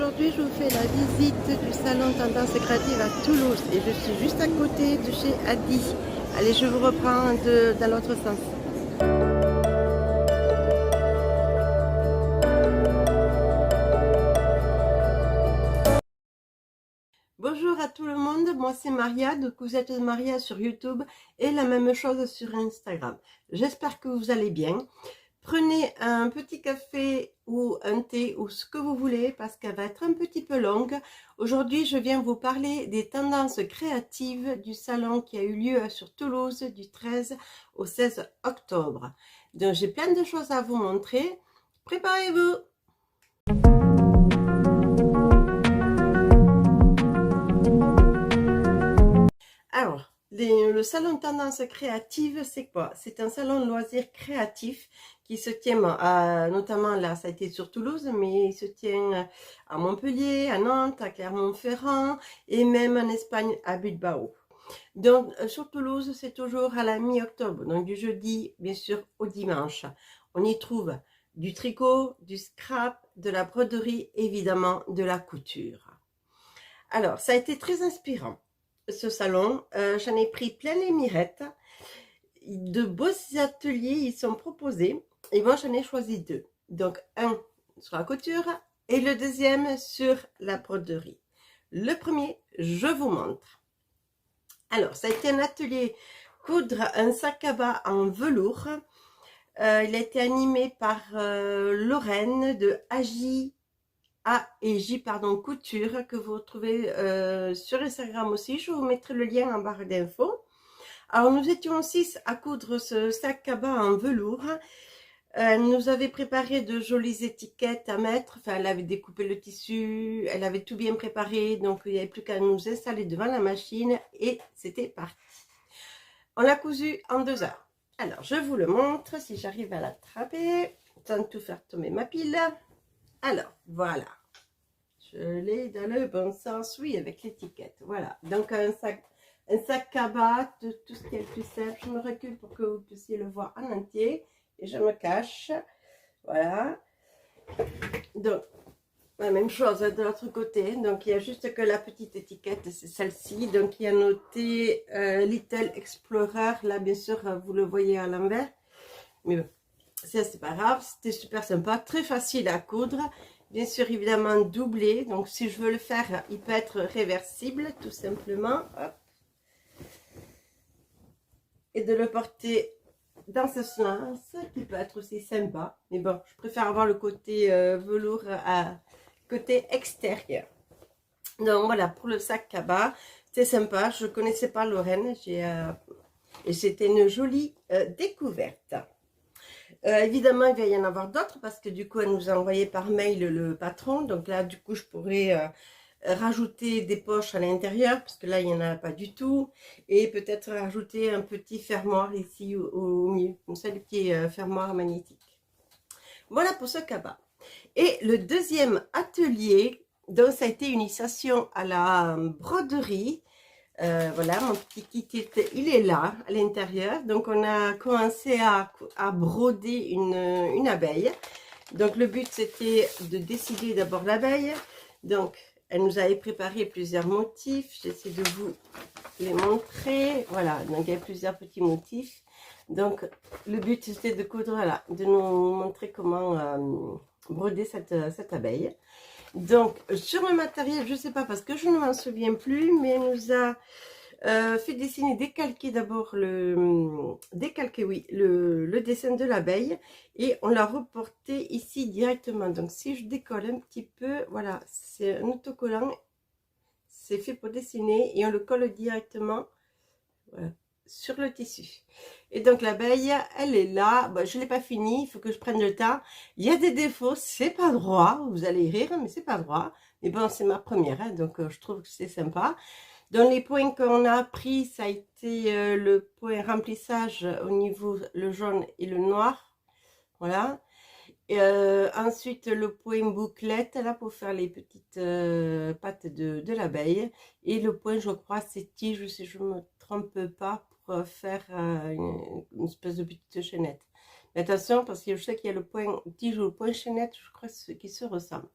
aujourd'hui je vous fais la visite du salon Tendance Créative à Toulouse et je suis juste à côté de chez Adi. Allez, je vous reprends dans l'autre sens. Bonjour à tout le monde, moi c'est Maria de Cousette de Maria sur YouTube et la même chose sur Instagram. J'espère que vous allez bien. Prenez un petit café ou un thé ou ce que vous voulez parce qu'elle va être un petit peu longue. Aujourd'hui, je viens vous parler des tendances créatives du salon qui a eu lieu sur Toulouse du 13 au 16 octobre. Donc, j'ai plein de choses à vous montrer. Préparez-vous! Alors, le salon Tendance Créative, c'est quoi? C'est un salon de loisirs créatifs qui se tient notamment là, ça a été sur Toulouse, mais il se tient à Montpellier, à Nantes, à Clermont-Ferrand et même en Espagne à Bilbao. Donc, sur Toulouse, c'est toujours à la mi-octobre, donc du jeudi, bien sûr, au dimanche. On y trouve du tricot, du scrap, de la broderie, évidemment, de la couture. Alors, ça a été très inspirant, ce salon. J'en ai pris plein les mirettes. De beaux ateliers, ils sont proposés. Et moi, j'en ai choisi deux. Donc, un sur la couture et le deuxième sur la broderie. Le premier, je vous montre. Alors, ça a été un atelier coudre un sac à bas en velours. Il a été animé par Lorraine de A&J Couture que vous retrouvez sur Instagram aussi. Je vous mettrai le lien en barre d'infos. Alors, nous étions 6 à coudre ce sac à bas en velours. Elle nous avait préparé de jolies étiquettes à mettre. Enfin, elle avait découpé le tissu, elle avait tout bien préparé. Donc, il n'y avait plus qu'à nous installer devant la machine et c'était parti. On l'a cousu en 2 heures. Alors, je vous le montre si j'arrive à l'attraper sans tout faire tomber ma pile. Alors, voilà. Je l'ai dans le bon sens, oui, avec l'étiquette. Voilà, donc un sac à bas, de tout ce qui est le plus simple. Je me recule pour que vous puissiez le voir en entier. Et je me cache. Voilà. Donc, la même chose de l'autre côté. Donc, il y a juste que la petite étiquette, c'est celle-ci. Donc, il y a noté Little Explorer. Là, bien sûr, vous le voyez à l'envers. Mais bon, c'est pas grave. C'était super sympa. Très facile à coudre. Bien sûr, évidemment, doublé. Donc, si je veux le faire, il peut être réversible, tout simplement. Hop. Et de le porter dans ce sens, qui peut être aussi sympa. Mais bon, je préfère avoir le côté velours à côté extérieur. Donc, voilà, pour le sac à bas, c'est sympa. Je ne connaissais pas Lorraine. Et c'était une jolie découverte. Évidemment, il va y en avoir d'autres parce que du coup, elle nous a envoyé par mail le patron. Donc là, du coup, je pourrais rajouter des poches à l'intérieur parce que là, il n'y en a pas du tout. Et peut-être rajouter un petit fermoir ici au milieu. Comme ça, des petits fermoirs magnétiques. Voilà pour ce cabas. Et le deuxième atelier, donc ça a été une initiation à la broderie. Voilà, mon petit kit, il est là, à l'intérieur. Donc, on a commencé à broder une abeille. Donc, le but, c'était de décider d'abord l'abeille. Donc, elle nous avait préparé plusieurs motifs. J'essaie de vous les montrer. Voilà, donc il y a plusieurs petits motifs. Donc, le but, c'était de coudre, voilà, de nous montrer comment broder cette abeille. Donc, sur le matériel, je ne sais pas parce que je ne m'en souviens plus, mais elle nous a fait dessiner, décalquer d'abord le dessin de l'abeille et on l'a reporté ici directement. Donc, si je décolle un petit peu, voilà, c'est un autocollant, c'est fait pour dessiner et on le colle directement, voilà, sur le tissu. Et donc l'abeille, elle est là. Bon, je ne l'ai pas fini, il faut que je prenne le temps. Il y a des défauts, c'est pas droit. Vous allez rire, mais c'est pas droit. Mais bon, c'est ma première, hein, donc je trouve que c'est sympa. Dans les points qu'on a appris, ça a été le point remplissage au niveau le jaune et le noir. Voilà. Et, ensuite, le point bouclette, là, pour faire les petites pattes de l'abeille. Et le point, je crois, c'est tige, si je ne me trompe pas, pour faire une espèce de petite chaînette. Attention, parce que je sais qu'il y a le point tige ou le point chaînette, je crois, qui se ressemblent.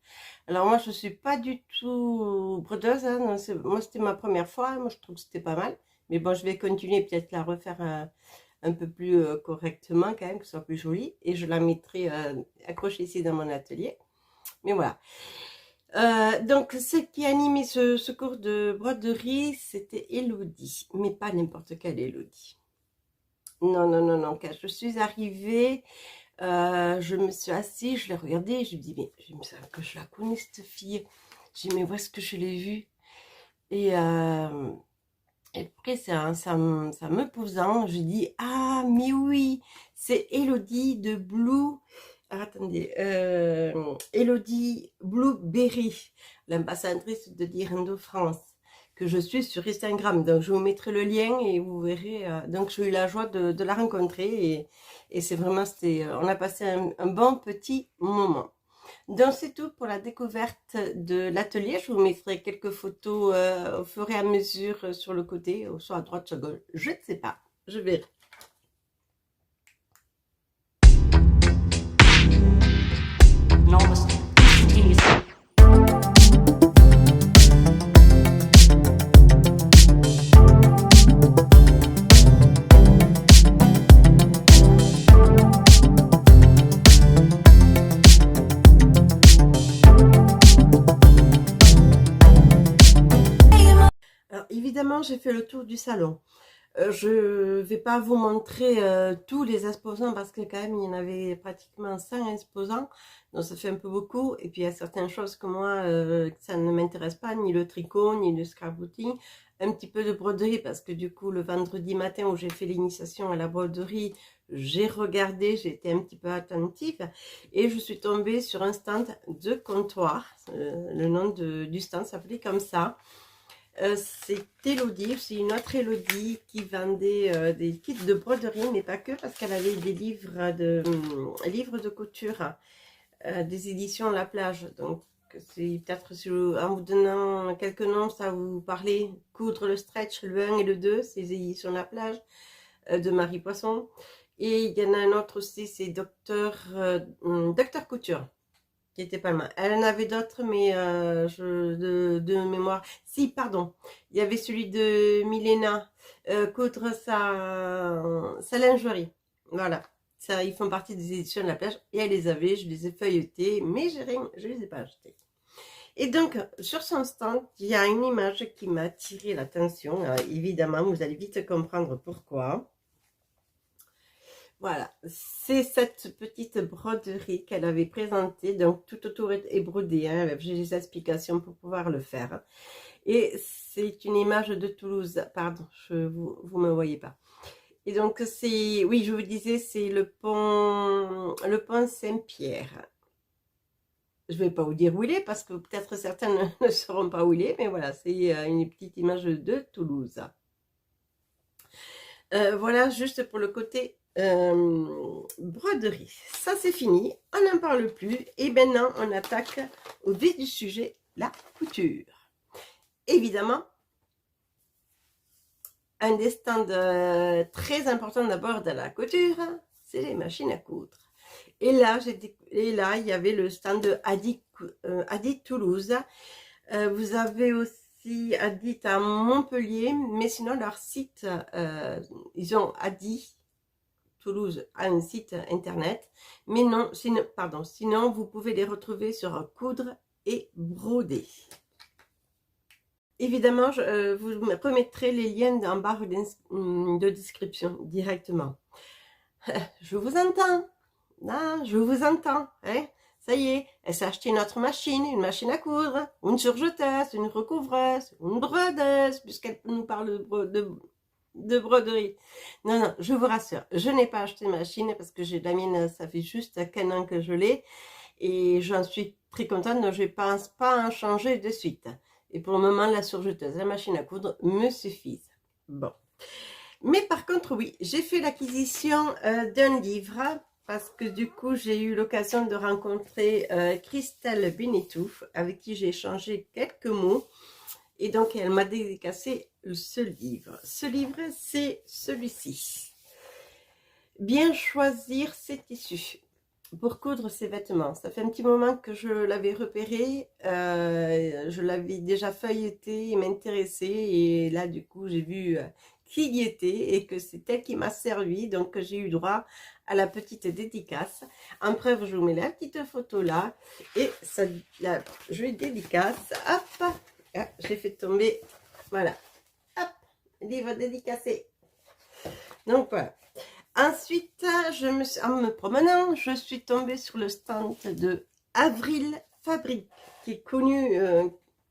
Alors moi, je suis pas du tout brodeuse, hein, moi c'était ma première fois, moi je trouve que c'était pas mal. Mais bon, je vais continuer peut-être la refaire un peu plus correctement quand même, que ce soit plus joli. Et je la mettrai accrochée ici dans mon atelier. Mais voilà. Donc, ce qui a animé ce cours de broderie, c'était Elodie. Mais pas n'importe quelle Elodie. Non, non, non, non. Quand je suis arrivée, je me suis assise, je l'ai regardée, je me dis, mais je me semble que je la connais, cette fille. J'ai dit, mais où est-ce que je l'ai vue? Et après, ça me posant, je dis, ah, mais oui, c'est Elodie de Blue. Alors, attendez, Elodie Blueberry, l'ambassadrice de Direndo France, que je suis sur Instagram. Donc, je vous mettrai le lien et vous verrez. Donc, j'ai eu la joie de la rencontrer et c'est vraiment, on a passé un bon petit moment. Donc c'est tout pour la découverte de l'atelier. Je vous mettrai quelques photos au fur et à mesure sur le côté, ou soit à droite, soit à gauche. Je ne sais pas, je verrai. Alors évidemment, j'ai fait le tour du salon. Je vais pas vous montrer tous les exposants parce que quand même il y en avait pratiquement 5 exposants, donc ça fait un peu beaucoup. Et puis il y a certaines choses que moi ça ne m'intéresse pas, ni le tricot, ni le scrapbooking, un petit peu de broderie parce que du coup le vendredi matin où j'ai fait l'initiation à la broderie, j'ai regardé, j'ai été un petit peu attentive et je suis tombée sur un stand de comptoir. Le nom du stand s'appelait comme ça. C'est Elodie, c'est une autre Elodie qui vendait des kits de broderie, mais pas que, parce qu'elle avait des livres de couture, des éditions La Plage. Donc, c'est peut-être en vous donnant quelques noms, ça vous parler. Coudre le stretch, le 1 et le 2, c'est les éditions La Plage de Marie Poisson. Et il y en a un autre aussi, c'est Docteur Couture, qui était pas mal. Elle en avait d'autres, mais de mémoire. Si, pardon. Il y avait celui de Milena, coudre sa lingerie. Voilà. Ça, ils font partie des éditions de La Plage. Et elle les avait, je les ai feuilletées, mais je les ai pas achetées. Et donc, sur son stand, il y a une image qui m'a attiré l'attention. Évidemment, vous allez vite comprendre pourquoi. Voilà, c'est cette petite broderie qu'elle avait présentée, donc tout autour est brodé, hein, j'ai les explications pour pouvoir le faire. Et c'est une image de Toulouse, pardon, vous me voyez pas. Et donc c'est, oui, je vous disais, c'est le pont Saint-Pierre. Je vais pas vous dire où il est, parce que peut-être certains ne sauront pas où il est, mais voilà, c'est une petite image de Toulouse. Voilà, juste pour le côté broderie. Ça, c'est fini. On n'en parle plus. Et maintenant, on attaque au vif du sujet, la couture. Évidemment, un des stands très importants d'abord de la couture, c'est les machines à coudre. Et là, il y avait le stand de Adi Toulouse. Vous avez aussi Adi à Montpellier, mais sinon leur site, ils ont Adi Toulouse a un site internet, mais non, sinon vous pouvez les retrouver sur Coudre et Broder. Évidemment, je vous remettrai les liens en barre de description directement. Je vous entends, non, je vous entends, hein? Ça y est, elle s'est acheté une machine à coudre, une surjeteuse, une recouvreuse, une brodeuse, puisqu'elle nous parle de broderie. Non, non, je vous rassure, je n'ai pas acheté de machine parce que la mienne, ça fait juste 15 ans que je l'ai et j'en suis très contente, donc je ne pense pas en changer de suite. Et pour le moment, la surjeteuse, la machine à coudre me suffisent. Bon. Mais par contre, oui, j'ai fait l'acquisition d'un livre parce que du coup, j'ai eu l'occasion de rencontrer Christelle Benetou, avec qui j'ai échangé quelques mots. Et donc, elle m'a dédicacé ce livre. Ce livre, c'est celui-ci. bien choisir ses tissus pour coudre ses vêtements. Ça fait un petit moment que je l'avais repéré, je l'avais déjà feuilleté et m'intéressé, et là du coup j'ai vu qui y était et que c'est elle qui m'a servi, donc j'ai eu droit à la petite dédicace. En preuve, je vous mets la petite photo là, et ça, la jolie dédicace, hop, ah, j'ai fait tomber, voilà, hop, livre dédicacé. Donc voilà. Ensuite, en me promenant, je suis tombée sur le stand de Avril Fabrique, qui est connue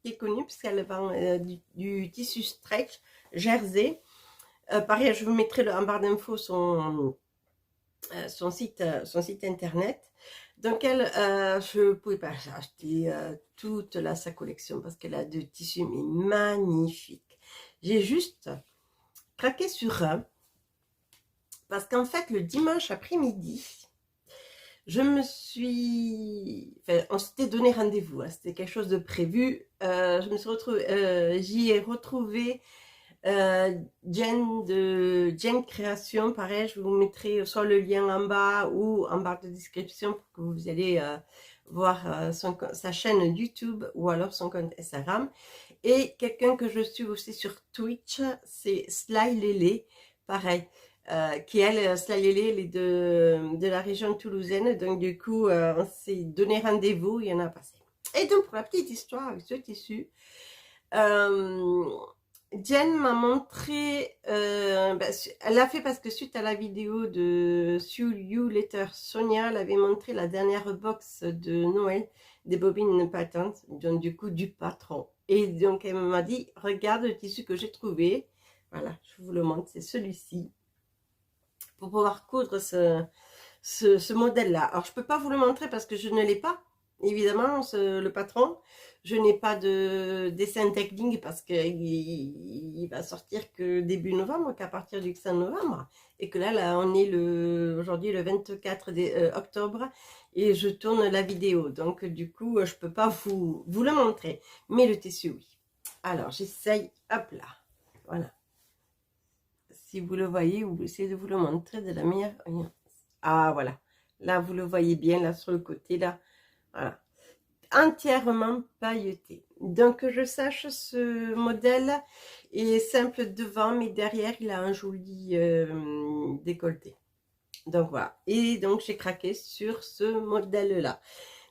puisqu'elle vend du tissu stretch jersey. Pareil, je vous mettrai en barre d'infos son site internet. Donc elle, je ne pouvais pas acheter toute sa collection parce qu'elle a des tissus mais magnifiques. J'ai juste craqué sur un. Parce qu'en fait, le dimanche après-midi, on s'était donné rendez-vous, hein, c'était quelque chose de prévu. Je me suis retrouvée, j'y ai retrouvé Jen de Jen Création. Pareil, je vous mettrai soit le lien en bas ou en barre de description pour que vous allez voir sa chaîne YouTube ou alors son compte Instagram. Et quelqu'un que je suis aussi sur Twitch, c'est Sly Lélé, pareil. Qui elle, Slalélé, elle est de la région toulousaine, donc du coup on s'est donné rendez-vous, il y en a passé. Et donc pour la petite histoire avec ce tissu, Jen m'a montré, elle l'a fait parce que suite à la vidéo de Sue You Later, Sonia, elle avait montré la dernière box de Noël des bobines patentes, donc du coup du patron. Et donc elle m'a dit, regarde le tissu que j'ai trouvé, voilà, je vous le montre, c'est celui-ci. Pour pouvoir coudre ce modèle-là. Alors, je ne peux pas vous le montrer parce que je ne l'ai pas, évidemment, le patron. Je n'ai pas de dessin technique parce qu'il va sortir que début novembre, qu'à partir du 5 novembre. Et que là on est aujourd'hui le 24 octobre et je tourne la vidéo. Donc, du coup, je ne peux pas vous le montrer. Mais le tissu, oui. Alors, j'essaye, hop là, voilà. Si vous le voyez, vous essayez de vous le montrer de la meilleure. Ah, voilà. Là, vous le voyez bien, là, sur le côté, là. Voilà. Entièrement pailleté. Donc, que je sache, ce modèle est simple devant, mais derrière, il a un joli décolleté. Donc, voilà. Et donc, j'ai craqué sur ce modèle-là.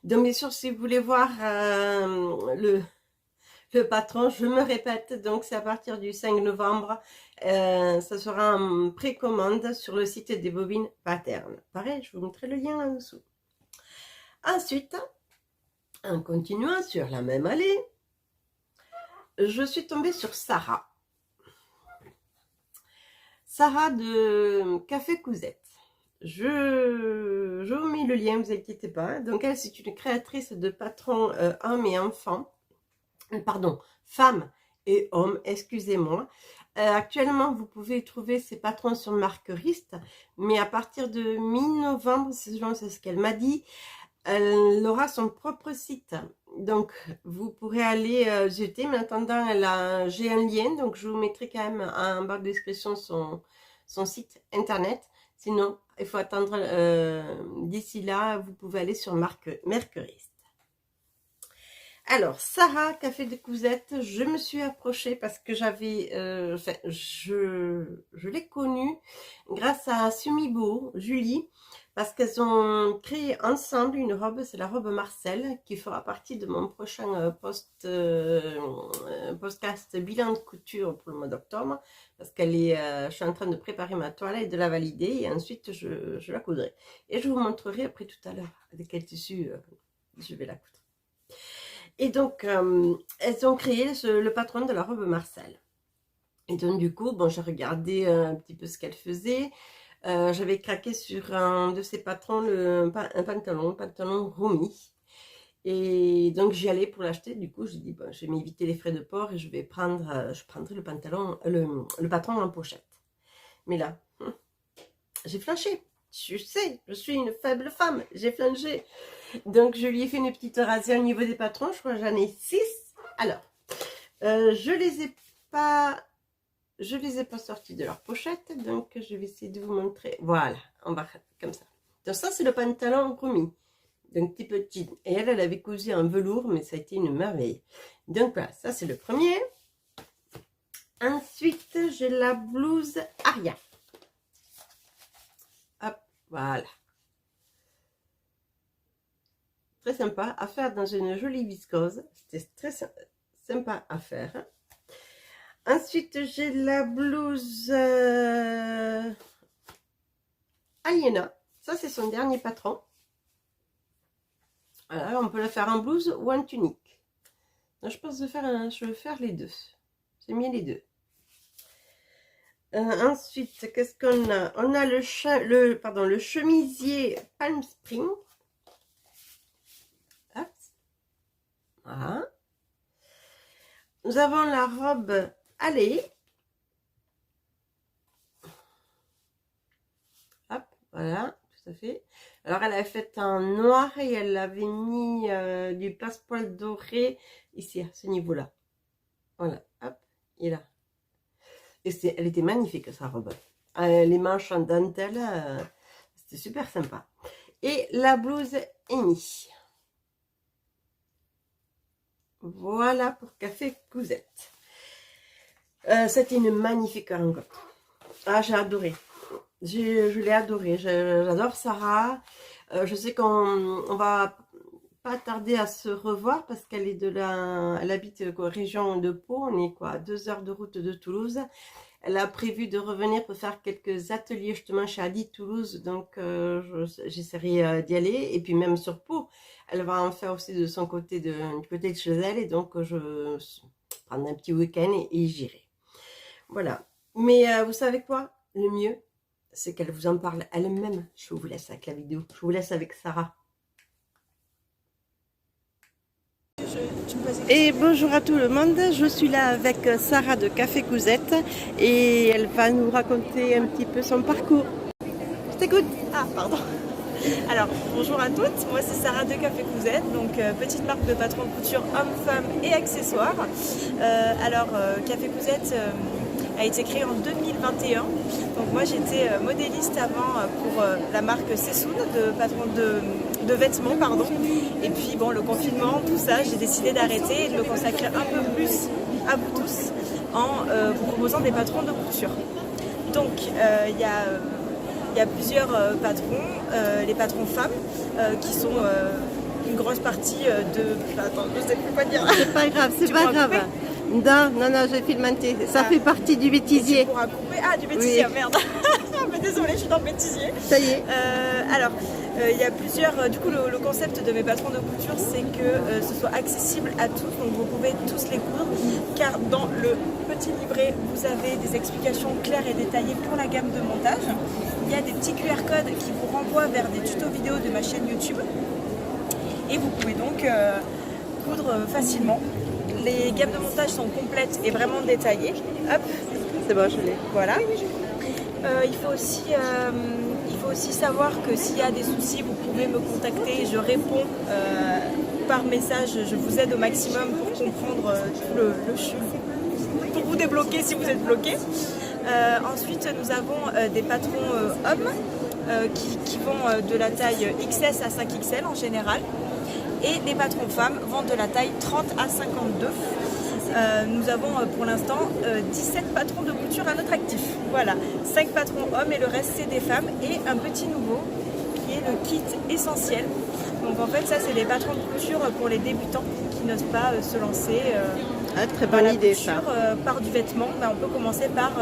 Donc, bien sûr, si vous voulez voir le patron, je me répète, donc c'est à partir du 5 novembre, ça sera en précommande sur le site des bobines Pattern. Pareil, je vous mettrai le lien en dessous. Ensuite, en continuant sur la même allée, je suis tombée sur Sarah. Sarah de Café Cousette. Je vous mets le lien, vous inquiétez pas. Donc elle, c'est une créatrice de patrons hommes et enfants. Pardon, femmes et hommes, excusez-moi. Actuellement, vous pouvez trouver ces patrons sur Marqueriste, mais à partir de mi-novembre, c'est ce qu'elle m'a dit, elle aura son propre site. Donc, vous pourrez aller jeter, mais en attendant, j'ai un lien, donc je vous mettrai quand même en barre de description son site internet. Sinon, il faut attendre d'ici là, vous pouvez aller sur Marqueriste. Alors, Sarah, Café de Cousette, je me suis approchée parce que j'avais, je l'ai connue grâce à Sumibo, Julie, parce qu'elles ont créé ensemble une robe, c'est la robe Marcel, qui fera partie de mon prochain podcast bilan de couture pour le mois d'octobre, parce qu'elle est, je suis en train de préparer ma toile et de la valider, et ensuite je la coudrai. Et je vous montrerai après tout à l'heure avec quel tissu je vais la coudre. Et donc, elles ont créé le patron de la robe Marcel. Et donc, du coup, bon, j'ai regardé un petit peu ce qu'elle faisait. J'avais craqué sur un de ses patrons, un pantalon Romy. Et donc, j'y allais pour l'acheter. Du coup, j'ai dit, bon, je vais m'éviter les frais de port et je prendrai le pantalon, le patron en pochette. Mais là, j'ai flanché. Je sais, je suis une faible femme. J'ai flanché. Donc, je lui ai fait une petite razzia au niveau des patrons. Je crois que j'en ai 6. Alors, je les ai pas je les ai pas sortis de leur pochette, donc je vais essayer de vous montrer. Voilà, on va comme ça. Donc ça, c'est le pantalon Rumi, donc type jean. Et elle avait cousu en velours, mais ça a été une merveille. Donc voilà, ça c'est le premier. Ensuite, j'ai la blouse Aria. Hop, voilà. Très sympa à faire dans une jolie viscose. C'était très sympa à faire. Ensuite, j'ai la blouse Aliena. Ça, c'est son dernier patron. Voilà, on peut la faire en blouse ou en tunique. Donc, je pense je vais faire les deux. J'ai mis les deux. Ensuite, qu'est-ce qu'on a? On a le chemisier Palm Spring. Hop. Voilà. Nous avons la robe Allée. Hop, voilà, tout à fait. Alors, elle avait fait en noir et elle avait mis du passepoil doré ici, à ce niveau-là. Voilà, hop, et là. Et elle était magnifique, sa robe. Les manches en dentelle, c'était super sympa. Et la blouse Amy. Voilà pour Café Cousette. C'était une magnifique rencontre. Ah, j'ai adoré. Je l'ai adoré. J'adore Sarah. Je sais qu'on va pas tarder à se revoir parce qu'elle est elle habite région de Pau. On est quoi, 2 heures de route de Toulouse. Elle a prévu de revenir pour faire quelques ateliers justement chez Adi Toulouse. Donc j'essaierai d'y aller. Et puis même sur Pau, elle va en faire aussi de son côté, du côté de chez elle. Et donc je prendre un petit week-end et j'irai. Voilà. Mais vous savez quoi? Le mieux, c'est qu'elle vous en parle elle-même. Je vous laisse avec la vidéo. Je vous laisse avec Sarah. Et bonjour à tout le monde, je suis là avec Sarah de Café Cousette et elle va nous raconter un petit peu son parcours. Je t'écoute. Ah, pardon. Alors, bonjour à toutes, moi c'est Sarah de Café Cousette, donc petite marque de patron de couture hommes, femmes et accessoires. Café Cousette a été créé en 2021. Donc moi j'étais modéliste avant pour la marque Sessoun, de patron de vêtements, pardon. Et puis bon, le confinement, tout ça, j'ai décidé d'arrêter et de me consacrer un peu plus à vous tous en vous proposant des patrons de couture. Donc il y a plusieurs patrons, les patrons femmes qui sont une grosse partie de... Attends, je sais plus quoi dire. C'est pas grave, c'est pas grave. Non, j'ai filmenté. Ça fait partie du bêtisier. Tu pourras couper. Ah, du bêtisier, oui. Merde. Mais désolée, je suis dans le bêtisier. Ça y est. Il y a plusieurs... Du coup, le concept de mes patrons de couture, c'est que ce soit accessible à tous. Donc, vous pouvez tous les coudre. Car dans le petit livret, vous avez des explications claires et détaillées pour la gamme de montage. Il y a des petits QR codes qui vous renvoient vers des tutos vidéo de ma chaîne YouTube. Et vous pouvez donc coudre facilement. Les gammes de montage sont complètes et vraiment détaillées. Hop, c'est bon, je l'ai. Voilà. Il faut aussi savoir que s'il y a des soucis, vous pouvez me contacter. Je réponds par message. Je vous aide au maximum pour comprendre tout le pour vous débloquer si vous êtes bloqué. Ensuite, nous avons des patrons hommes qui vont de la taille XS à 5XL en général. Et les patrons femmes vont de la taille 30 à 52. Nous avons pour l'instant 17 patrons de couture à notre actif. Voilà, 5 patrons hommes et le reste c'est des femmes. Et un petit nouveau qui est le kit essentiel. Donc en fait ça c'est des patrons de couture pour les débutants qui n'osent pas se lancer très bonne idée, couture par du vêtement. On peut commencer par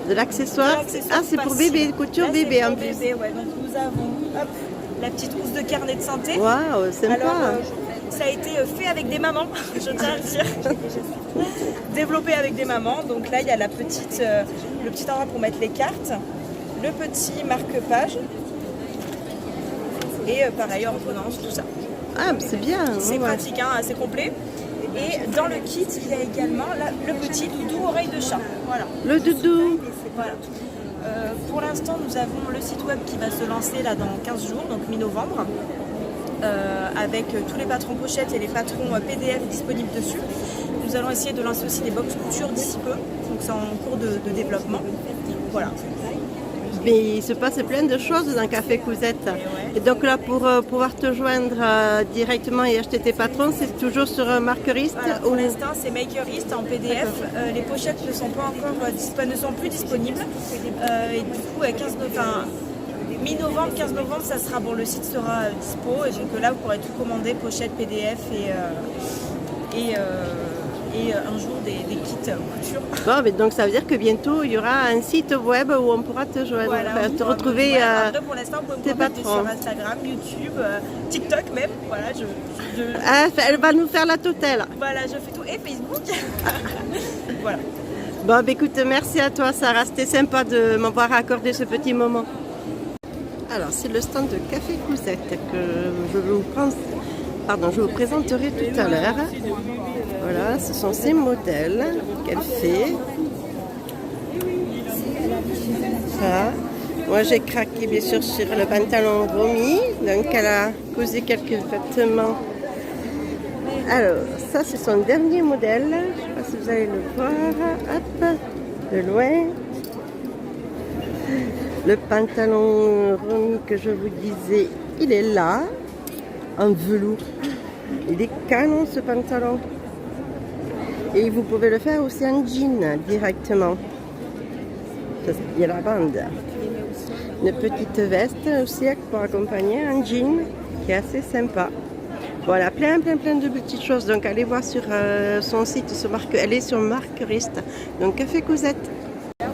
de l'accessoire. Ah, c'est pour bébé, couture. Là, bébé en plus. Bébé, ouais. Donc nous avons la petite housse de carnet de santé. Waouh, sympa. Alors, ça a été fait avec des mamans, je tiens à le dire. Développé avec des mamans. Donc là, il y a le petit endroit pour mettre les cartes, le petit marque-page et pareil, ordonnance, tout ça. Ah, c'est bien. C'est pratique, hein, assez complet. Et dans le kit, il y a également le petit doudou oreille de chat. Voilà. Le doudou. Voilà. Pour l'instant, nous avons le site web qui va se lancer là dans 15 jours, donc mi-novembre. avec tous les patrons pochettes et les patrons PDF disponibles dessus. Nous allons essayer de lancer aussi des box couture d'ici peu, donc c'est en cours de développement. Voilà. Mais il se passe plein de choses dans Café Cousette. Et donc là, pour pouvoir te joindre directement et acheter tes patrons, c'est toujours sur Markerist? Voilà, pour l'instant, c'est Makerist en PDF. Les pochettes ne sont pas encore ne sont plus disponibles. Et du coup, mi-novembre, 15 novembre, ça sera bon. Le site sera dispo. Et donc là, vous pourrez tout commander, pochettes, PDF et un jour des kits couture. Bon, mais donc ça veut dire que bientôt il y aura un site web où on pourra te joindre, voilà, te retrouver. Après, pour l'instant, vous pouvez me contacter sur Instagram, YouTube, TikTok même. Voilà, Ah, elle va nous faire la totale. Voilà, je fais tout et Facebook. Voilà. Bon, bah, écoute, merci à toi, Sarah. C'était sympa de m'avoir accordé ce petit moment. Alors, c'est le stand de Café Cousette que je vous présenterai tout à l'heure. Voilà, ce sont ces modèles qu'elle fait. Ça. Moi, j'ai craqué bien sûr sur le pantalon Romy. Donc, elle a posé quelques vêtements. Alors, ça, c'est son dernier modèle. Je ne sais pas si vous allez le voir. Hop, de loin. Le pantalon Romy que je vous disais, il est là, en velours. Il est canon, ce pantalon. Et vous pouvez le faire aussi en jean directement. Il y a la bande. Une petite veste aussi pour accompagner en jean qui est assez sympa. Voilà, plein de petites choses. Donc allez voir sur son site, elle est sur Markerist. Donc Café Cousette. Je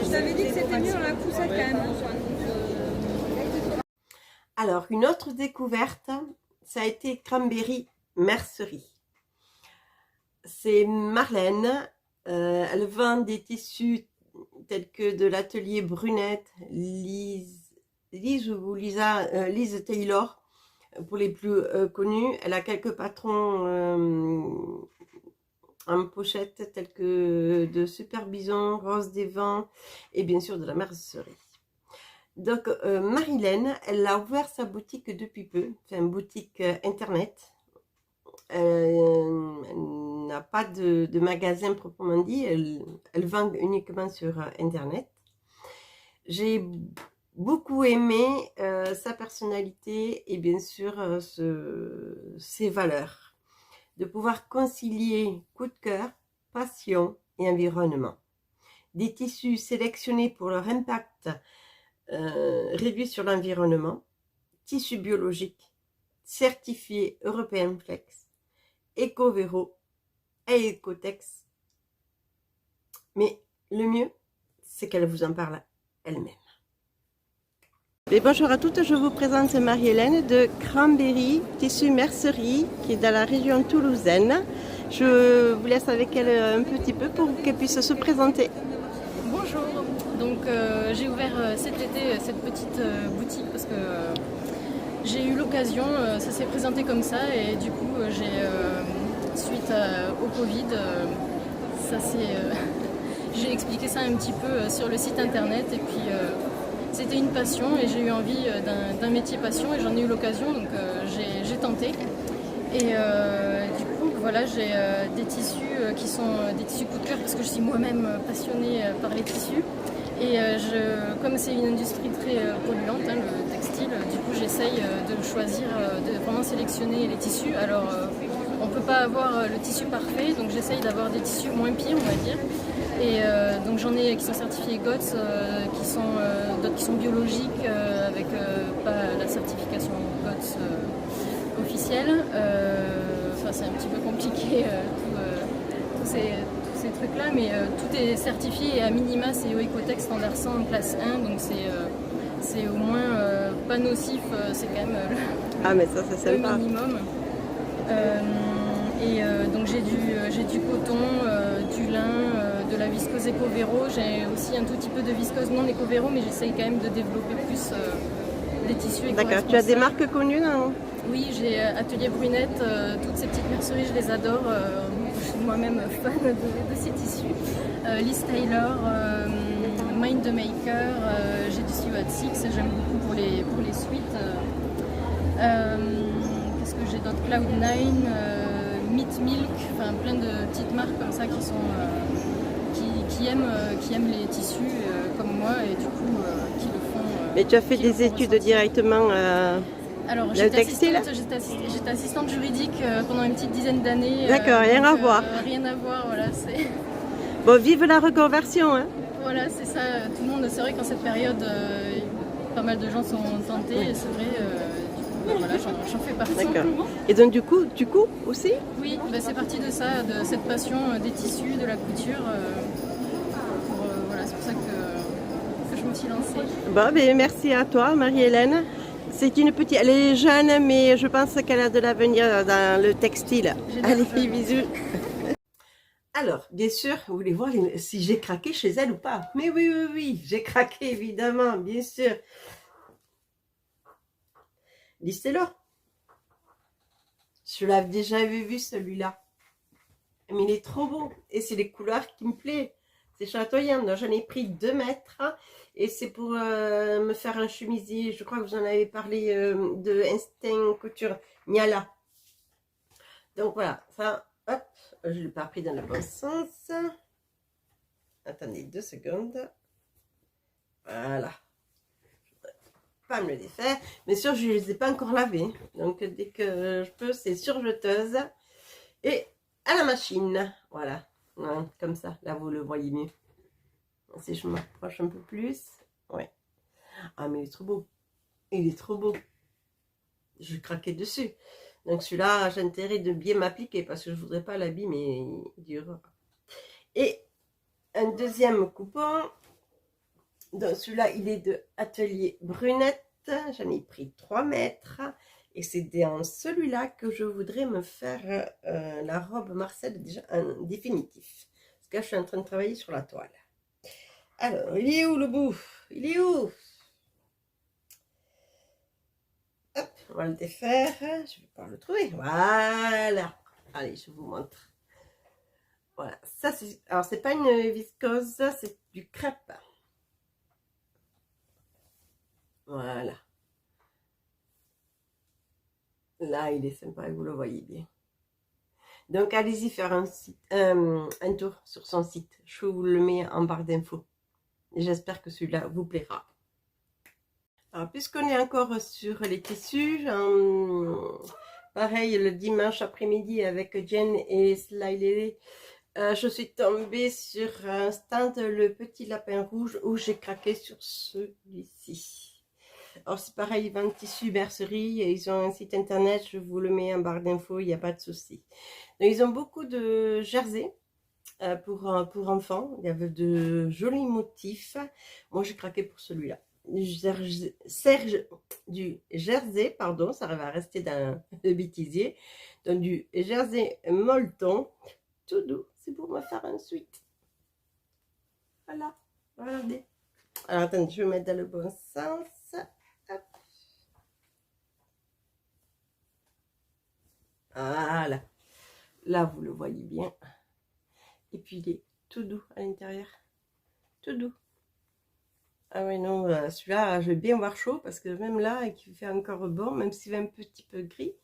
t'avais dit que c'était mieux dans la poussette quand même. Alors, une autre découverte, ça a été Cranberry Mercerie. C'est Marlène, elle vend des tissus tels que de l'atelier Brunette, Lise Taylor, pour les plus connus. Elle a quelques patrons en pochette tels que de Super Bison, Rose des Vents et bien sûr de la mercerie. Donc Marilène, elle a ouvert sa boutique depuis peu, c'est une boutique internet. Elle n'a pas de magasin proprement dit, elle vend uniquement sur internet. J'ai beaucoup aimé sa personnalité et bien sûr ses valeurs. De pouvoir concilier coup de cœur, passion et environnement. Des tissus sélectionnés pour leur impact réduit sur l'environnement, tissus biologiques, certifiés Européen Flex, Eco-Véro et Ecotex. Mais le mieux, c'est qu'elle vous en parle elle-même. Et bonjour à toutes, je vous présente Marie-Hélène de Cranberry Tissu Mercerie qui est dans la région toulousaine. Je vous laisse avec elle un petit peu pour qu'elle puisse se présenter. Bonjour, donc j'ai ouvert cet été cette petite boutique parce que j'ai eu l'occasion, ça s'est présenté comme ça et du coup suite au Covid, j'ai expliqué ça un petit peu sur le site internet et puis c'était une passion et j'ai eu envie d'un métier passion et j'en ai eu l'occasion donc j'ai tenté et du coup voilà j'ai des tissus qui sont des tissus coup de cœur parce que je suis moi-même passionnée par les tissus et comme c'est une industrie très polluante hein, le textile, du coup j'essaye de choisir, de vraiment sélectionner les tissus. Alors on ne peut pas avoir le tissu parfait donc j'essaye d'avoir des tissus moins pires on va dire. Et donc j'en ai qui sont certifiés GOTS, d'autres qui sont biologiques avec pas la certification GOTS officielle. Enfin c'est un petit peu compliqué tous ces trucs là, mais tout est certifié et à minima c'est au Ecotex standard 100 classe 1, donc c'est au moins pas nocif, c'est quand même le minimum. Donc j'ai du coton, du lin, de la viscose Eco-Véro, j'ai aussi un tout petit peu de viscose non Eco-Véro, mais j'essaye quand même de développer plus les tissus éco-responsables. D'accord, tu as des marques connues non? Oui, j'ai Atelier Brunette, toutes ces petites merceries, je les adore, je suis moi-même fan de ces tissus. Lise Taylor, Mind the Maker, j'ai du Stuart Six, j'aime beaucoup pour les suites. Qu'est-ce que j'ai d'autre? Cloud9, Meat Milk, enfin plein de petites marques comme ça qui sont qui aiment les tissus comme moi et du coup qui le font. Mais tu as fait des études directement alors, le textile? J'étais assistante juridique pendant une petite dizaine d'années. D'accord, rien à voir. Rien à voir, voilà. Bon, vive la reconversion, hein. Voilà, c'est ça. Tout le monde, c'est vrai qu'en cette période, pas mal de gens sont tentés et c'est vrai. Du coup, voilà, j'en fais partie. D'accord. Et donc du coup, tu couds aussi? Oui, ben, c'est parti de ça, de cette passion des tissus, de la couture. Voilà, c'est pour ça que je me suis lancée. Bon, ben, merci à toi, Marie-Hélène. C'est une petite, elle est jeune, mais je pense qu'elle a de l'avenir dans le textile. Allez, bisous. Alors, bien sûr, vous voulez voir si j'ai craqué chez elle ou pas? Mais oui, oui, oui, j'ai craqué, évidemment, bien sûr. Lissez-le. Je l'avais déjà vu celui-là. Mais il est trop beau. Et c'est les couleurs qui me plaisent. C'est chatoyant. Donc, j'en ai pris 2 mètres. Et c'est pour me faire un chemisier. Je crois que vous en avez parlé de Instinct Couture Niala. Donc voilà, ça, hop, je ne l'ai pas pris dans le bon sens. Attendez 2 secondes. Voilà. Je ne voudrais pas me le défaire. Mais sûr, je ne les ai pas encore lavés. Donc dès que je peux, c'est surjeteuse. Et à la machine. Voilà. Comme ça, là vous le voyez mieux. Si je m'approche un peu plus. Ouais. Ah, mais il est trop beau. Il est trop beau. Je craquais dessus. Donc celui-là, j'ai intérêt de bien m'appliquer parce que je ne voudrais pas l'abîmer. Il durera. Et un deuxième coupon. Donc celui-là, il est de Atelier Brunette. J'en ai pris 3 mètres. Et c'est dans celui-là que je voudrais me faire la robe Marcel déjà en définitif. Parce que là, je suis en train de travailler sur la toile. Alors, il est où le bout? Il est où? Hop, on va le défaire. Je vais pas le trouver. Voilà. Allez, je vous montre. Voilà. Ça, c'est. Alors, c'est pas une viscose, c'est du crêpe. Voilà. Là, il est sympa, vous le voyez bien. Donc, allez-y faire un tour sur son site. Je vous le mets en barre d'infos. J'espère que celui-là vous plaira. Alors, puisqu'on est encore sur les tissus, pareil, le dimanche après-midi avec Jen et Sly, je suis tombée sur un stand, le petit lapin rouge, où j'ai craqué sur celui-ci. Alors, c'est pareil, ils vendent tissu bercerie, et ils ont un site internet, je vous le mets en barre d'infos, il n'y a pas de souci. Donc, ils ont beaucoup de jerseys. Pour enfants, il y avait de jolis motifs. Moi, j'ai craqué pour celui-là. Du jersey, pardon, ça va rester dans le bêtisier. Donc, du jersey molleton, tout doux. C'est pour me faire un sweat. Voilà, regardez. Alors, attendez, je vais mettre dans le bon sens. Hop. Voilà. Là, vous le voyez bien. Et puis, il est tout doux à l'intérieur. Tout doux. Ah oui, non, celui-là, je vais bien avoir chaud parce que même là, il fait encore bon, même s'il est un petit peu gris.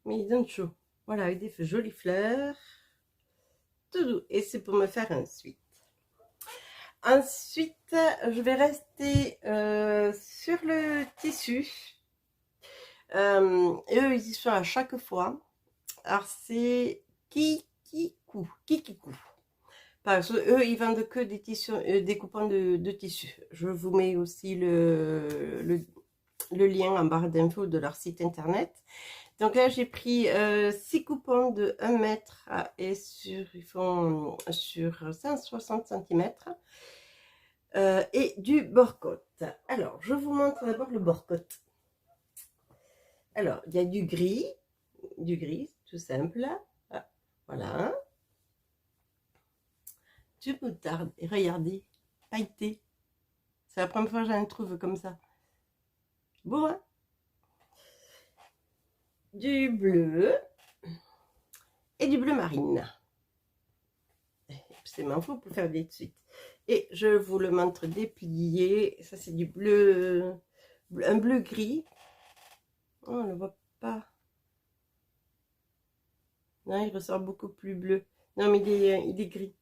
Mais il donne chaud. Voilà, avec des jolies fleurs. Tout doux. Et c'est pour me faire un sweat. Ensuite, je vais rester sur le tissu. Et eux, ils y sont à chaque fois. Alors, c'est Kikiku. Parce que eux, ils vendent que des tissus, des coupons de tissus. Je vous mets aussi le lien en barre d'infos de leur site internet. Donc là, j'ai pris 6 coupons de 1 mètre et ils font sur 160 cm. Et du bord-côte. Alors, je vous montre d'abord le bord-côte. Alors, il y a du gris, tout simple. Ah, voilà. Du moutarde. Et regardez, pailleté. C'est la première fois que j'en trouve comme ça. Beau, hein? Du bleu. Et du bleu marine. C'est m'en faut pour faire des suites. Et je vous le montre déplié. Ça, c'est du bleu, un bleu gris. Oh, on ne le voit pas. Non, il ressort beaucoup plus bleu. Non, mais il est gris.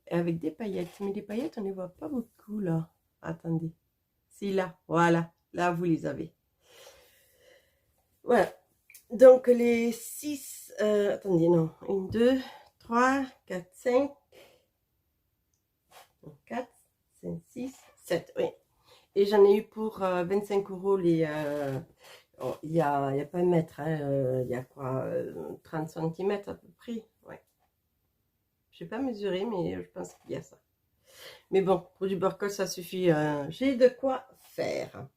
Et avec des paillettes. Mais les paillettes, on ne les voit pas beaucoup, là. Attendez. Si, là. Voilà. Là, vous les avez. Voilà. Donc, les 6... attendez, non. 1, 2, 3, 4, 5... 4, 5, 6, 7, oui. Et j'en ai eu pour 25 € les... oh, il y a pas un mètre, hein, il y a quoi 30 cm à peu près, ouais. Je n'ai pas mesuré, mais je pense qu'il y a ça. Mais bon, pour du burkle, ça suffit. J'ai de quoi faire.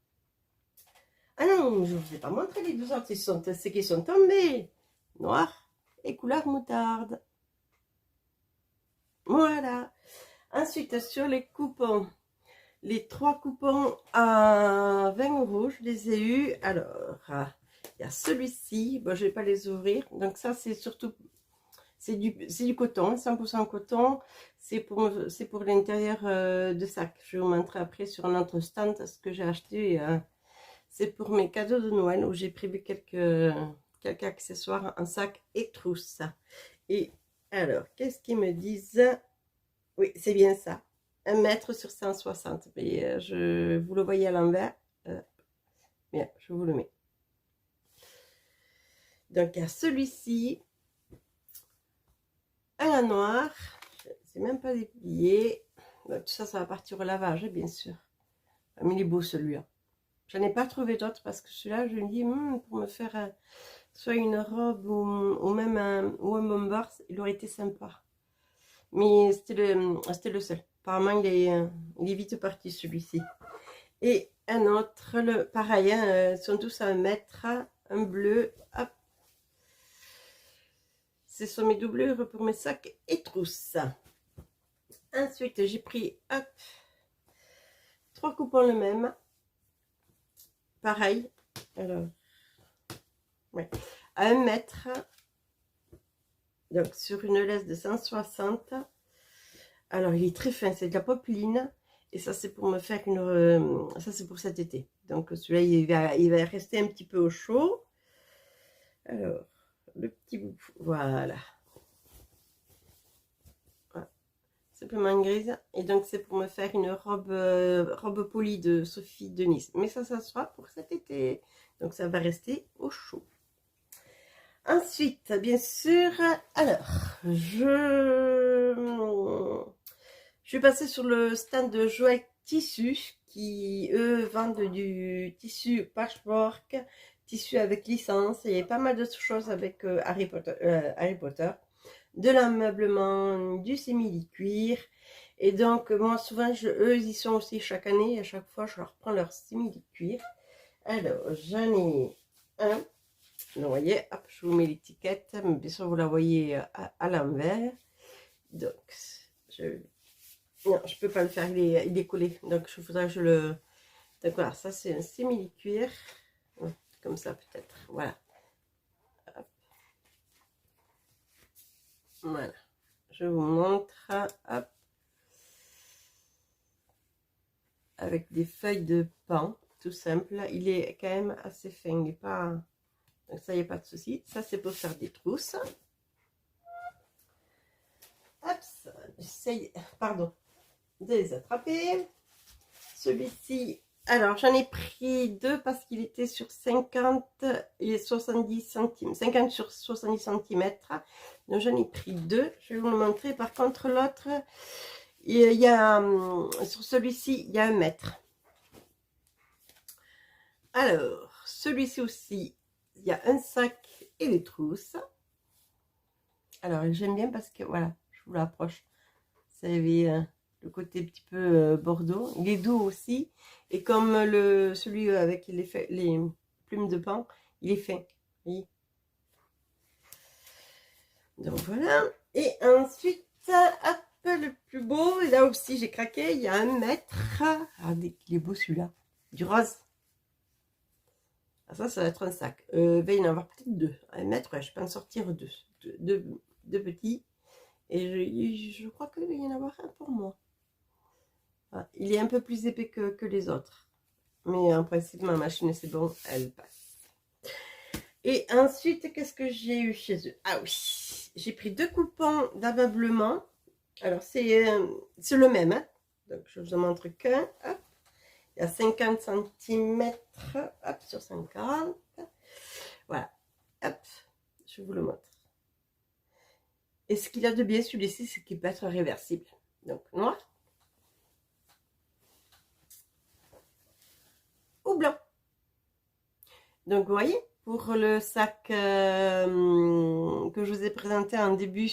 Ah non, je ne vous ai pas montré les deux autres. C'est qui sont tombés. Noir et couleur moutarde. Voilà. Ensuite, sur les coupons, les 3 coupons à 20 €, je les ai eus. Alors, il y a celui-ci. Bon, je ne vais pas les ouvrir. Donc ça, c'est surtout, c'est du coton, 100% coton. C'est pour l'intérieur de sac. Je vais vous montrer après sur un autre stand ce que j'ai acheté. C'est pour mes cadeaux de Noël où j'ai prévu quelques accessoires en sac et trousse. Et alors, qu'est-ce qu'ils me disent? Oui, c'est bien ça. 1 mètre sur 160. Mais vous le voyez à l'envers. Bien, je vous le mets. Donc, il y a celui-ci. Un noir. C'est même pas déplié. Donc, tout ça, ça va partir au lavage, bien sûr. Mais il est beau celui-là. Je n'en ai pas trouvé d'autres parce que celui-là, je me dis, pour me faire soit une robe ou même un bomber, il aurait été sympa. Mais c'était le seul. Apparemment, il est vite parti celui-ci. Et un autre, pareil, hein, sont tous à 1 mètre, un bleu. Hop. Ce sont mes doublures pour mes sacs et trousses. Ensuite, j'ai pris 3 coupons le même. Pareil. Alors, ouais, à 1 mètre. Donc, sur une laisse de 160. Alors, il est très fin, c'est de la popeline. Et ça, c'est pour me faire une... ça, c'est pour cet été. Donc, celui-là, il va rester un petit peu au chaud. Alors, le petit bout. Voilà. Voilà. Simplement grise. Et donc, c'est pour me faire une robe polie de Sophie Denis. Mais ça sera pour cet été. Donc, ça va rester au chaud. Ensuite, bien sûr, alors, je suis passée sur le stand de Jouet Tissu qui, eux, vendent du tissu patchwork, tissu avec licence. Il y a pas mal de choses avec Harry Potter, de l'ameublement, du simili-cuir. Et donc, moi, souvent, eux, ils y sont aussi chaque année. Et à chaque fois, je leur prends leur simili-cuir. Alors, j'en ai un. Vous voyez, hop, je vous mets l'étiquette, mais bien sûr vous la voyez à l'envers. Donc, non, je peux pas le faire, il est collé. Donc, il faudra que je le... Donc voilà, ça c'est un simili-cuir. Comme ça peut-être, voilà. Hop. Voilà, je vous montre, hop. Avec des feuilles de pan, tout simple. Il est quand même assez fin, il n'est pas... Donc ça, il n'y a pas de souci. Ça, c'est pour faire des trousses. Hop, j'essaye, pardon, de les attraper. Celui-ci, alors j'en ai pris 2 parce qu'il était sur 50 et 70 centimes. 50 sur 70 cm. Donc j'en ai pris 2. Je vais vous le montrer. Par contre, l'autre, il y a, sur celui-ci, il y a 1 mètre. Alors, celui-ci aussi, il y a un sac et des trousses. Alors, j'aime bien parce que, voilà, je vous l'approche. Vous savez, le côté un petit peu bordeaux. Il est doux aussi. Et comme celui avec les plumes de pan, il est fin. Voyez. Donc, voilà. Et ensuite, hop, le plus beau. Et là aussi, j'ai craqué. Il y a 1 mètre. Regardez, il est beau celui-là. Du rose. Ça va être un sac. Il va y en avoir peut-être 2. 1 mètre, ouais, je peux en sortir 2. Deux petits. Et je crois qu'il va y en avoir un pour moi. Voilà. Il est un peu plus épais que les autres. Mais en principe, ma machine, c'est bon, elle passe. Et ensuite, qu'est-ce que j'ai eu chez eux? Ah oui, j'ai pris 2 coupons d'ameublement. Alors, c'est le même, hein. Donc, je vous en montre qu'un. Hop. Il y a 50 cm, hop, sur 50. Voilà, hop, je vous le montre. Et ce qu'il a de bien celui-ci, c'est qu'il peut être réversible. Donc, noir ou blanc. Donc, vous voyez, pour le sac que je vous ai présenté en début,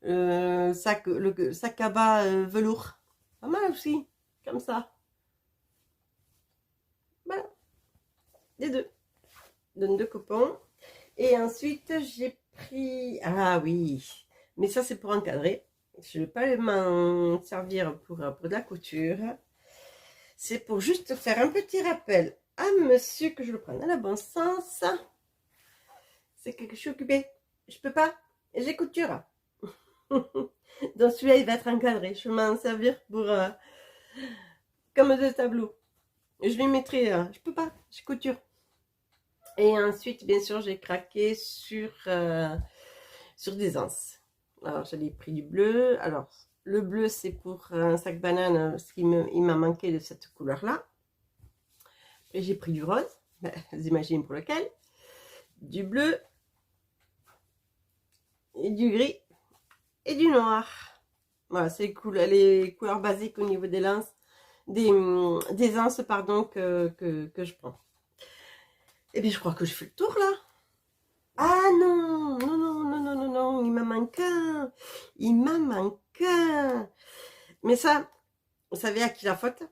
le sac à bas velours. Pas mal aussi, comme ça. Voilà, les deux. Donne 2 coupons. Et ensuite, j'ai pris... Ah oui, mais ça, c'est pour encadrer. Je ne vais pas m'en servir pour de la couture. C'est pour juste faire un petit rappel à monsieur que je le prenne dans le bon sens. C'est que je suis occupée. Je peux pas. J'ai couture. Donc celui-là, il va être encadré. Je vais m'en servir pour comme 2 tableaux. Je lui mettrai... je peux pas. J'ai couture. Et ensuite, bien sûr, j'ai craqué sur des anses. Alors, j'avais pris du bleu. Alors, le bleu, c'est pour un sac banane, parce qu'il m'a manqué de cette couleur-là. Et j'ai pris du rose. Vous imaginez pour lequel. Du bleu. Et du gris. Et du noir. Voilà, c'est les couleurs basiques au niveau des lances. Des anses, pardon, que je prends. Et bien, je crois que je fais le tour, là. Ah non, non, non, non, non, non, non, il m'en manque un. Il m'en manque un. Mais ça, vous savez à qui la faute?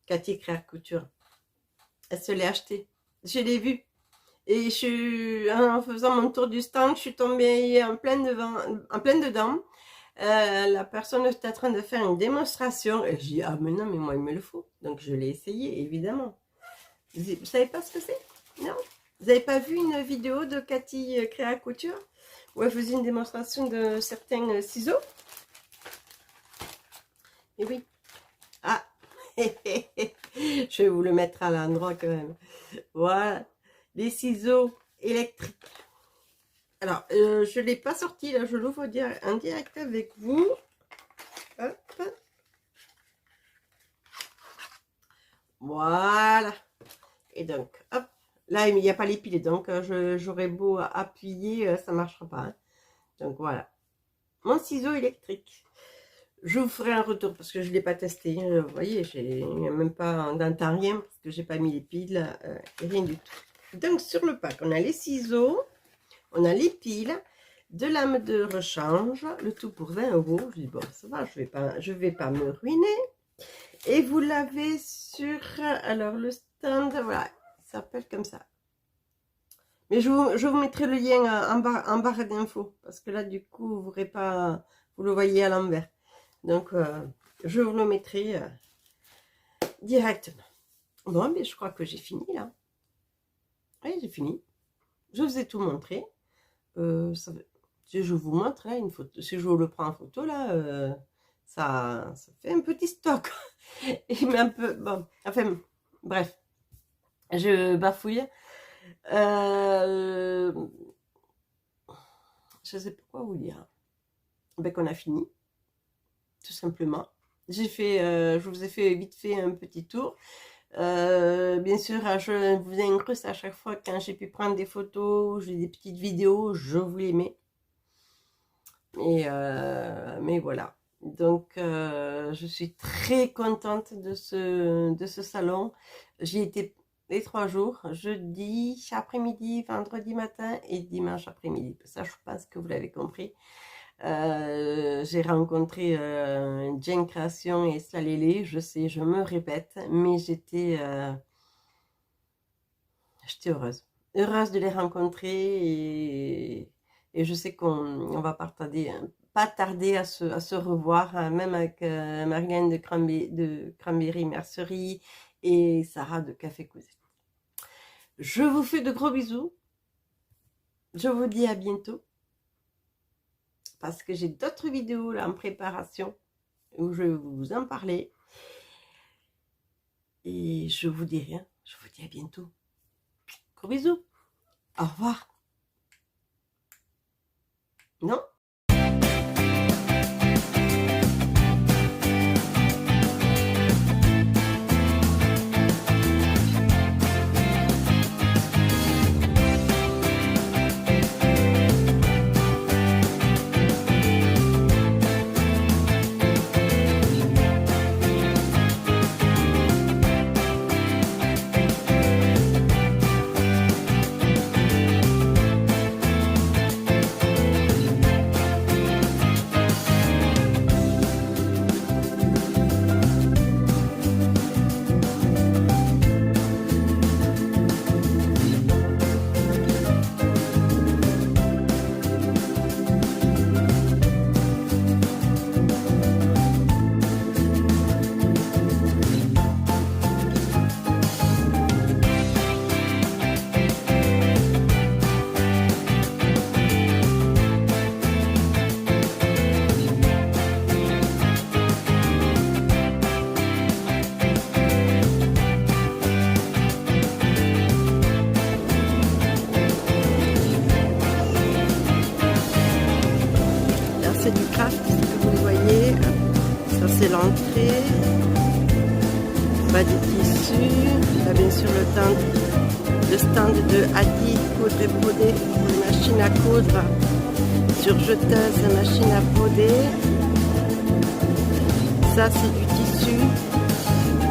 Cathy Créa Couture. Elle se l'est acheté. Je l'ai vu. Et en faisant mon tour du stand, je suis tombée en plein dedans. La personne était en train de faire une démonstration. Et j'ai dit, ah mais non, mais moi, il me le faut. Donc, je l'ai essayé, évidemment. Vous savez pas ce que c'est? Non? Vous n'avez pas vu une vidéo de Cathy Créa Couture où elle faisait une démonstration de certains ciseaux? Et oui. Ah, je vais vous le mettre à l'endroit quand même. Voilà, les ciseaux électriques. Alors, je ne l'ai pas sorti, là, je l'ouvre en direct avec vous. Hop. Voilà. Et donc, hop. Là, il n'y a pas les piles, donc j'aurais beau appuyer, ça ne marchera pas. Hein. Donc, voilà. Mon ciseau électrique. Je vous ferai un retour parce que je ne l'ai pas testé. Vous voyez, il n'y a même pas d'un temps rien parce que j'ai pas mis les piles, rien du tout. Donc, sur le pack, on a les ciseaux, on a les piles, de lame de rechange, le tout pour 20 €. Je dis, bon, ça va, je vais pas me ruiner. Et vous l'avez sur, alors, le stand, voilà. S'appelle comme ça. Mais je vous mettrai le lien en barre d'infos parce que là du coup vous le voyez à l'envers. Donc je vous le mettrai directement. Bon, mais je crois que j'ai fini là. Oui, j'ai fini. Je vous ai tout montré. Si je vous montre là une photo, si je vous le prends en photo là, ça fait un petit stock. Et mais un peu bon. Enfin bref. Je bafouille. Je sais pas quoi vous dire. Ben, qu'on a fini. Tout simplement. Je vous ai fait vite fait un petit tour. Bien sûr, je vous incruste à chaque fois quand j'ai pu prendre des photos, j'ai des petites vidéos, je vous les mets. Mais voilà. Donc, je suis très contente de ce salon. J'y étais les 3 jours, jeudi après-midi, vendredi matin et dimanche après-midi. Ça, je pense que vous l'avez compris. J'ai rencontré Jen Création et Slalélé. Je sais, je me répète, mais j'étais heureuse de les rencontrer et je sais qu'on va pas tarder à se revoir, même avec Marianne de Cranberry Mercerie et Sarah de Café Cousette. Je vous fais de gros bisous. Je vous dis à bientôt. Parce que j'ai d'autres vidéos là en préparation où je vais vous en parler. Et je vous dis rien. Je vous dis à bientôt. Gros bisous. Au revoir. Non? C'est du craft, comme vous voyez. Ça c'est l'entrée. Bas des tissus. Là bien sûr le stand de Adi Coudre et Broder pour les machines à coudre. Surjeteuse, machine à broder. Ça c'est du tissu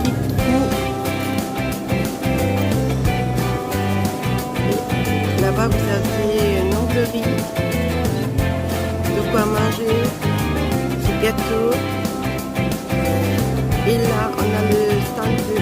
qui coud. Là-bas vous avez une onglerie. De quoi manger, des gâteaux. Et là, on a le stand de